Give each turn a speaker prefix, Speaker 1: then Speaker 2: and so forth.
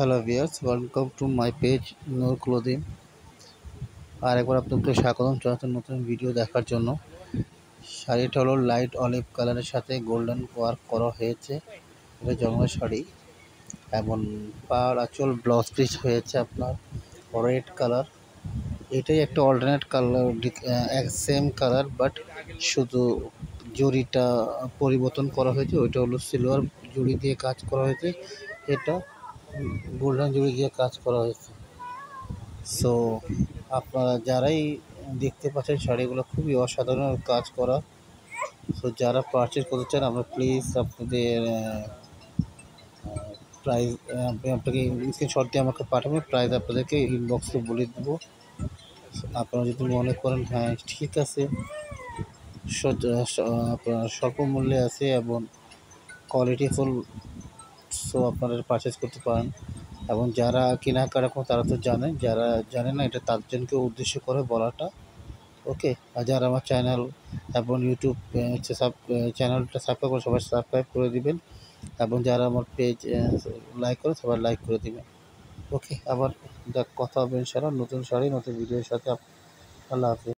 Speaker 1: Hello viewers, welcome to my page Noor clothing. আর একবার আপনাকে স্বাগতম জানাচ্ছি নতুন ভিডিও দেখার জন্য। শাড়িটা হলো লাইট অলিভ কালারের সাথে গোল্ডেন ওয়ার্ক করা হয়েছে। এটা জঙ্গল শাড়ি এবং পাড় আঁচল ব্লাউজ পিস হয়েছে আপনার রেড কালার। এটাই একটা alternate colour, same colour, but শুধু জরিটা পরিবর্তন করা হয়েছে। ওইটা হলো সিলভার জরি দিয়ে কাজ করা হয়েছে, এটা গোল্ডেন জরি দিয়ে কাজ করা হয়েছে। সো আপনারা যারাই দেখতে পাচ্ছেন শাড়িগুলো খুবই অসাধারণ কাজ করা। সো যারা পারচেজ করতে চান আমরা প্লিজ আপনাদের প্রাইস আপনাকে স্ক্রিনশট দিয়ে আমাকে পাঠাবেন। প্রাইস আপনাদেরকে ইনবক্সে বলে দেবো। আপনারা যদি মনে করেন হ্যাঁ ঠিক আছে, আপনার স্বল্প মূল্যে আছে এবং কোয়ালিটিফুল, সো আপনারা পারচেজ করতে পারেন। এবং যারা কেনাকাটা করেন তারা তো জানেন, যারা জানে না এটা তার জন্য উদ্দেশ্য করে বলাটা। ওকে, আর যারা আমার চ্যানেল এবং ইউটিউব চ্যানেলটা সাবস্ক্রাইব করে সবাই সাবস্ক্রাইব করে দিবেন এবং যারা আমার পেজ লাইক করে সবাই লাইক করে দিবেন। ওকে, আবার কথা হবে ইনশাআল্লাহ নতুন শাড়ি নতুন ভিডিওর সাথে। আল্লাহ হাফিজ।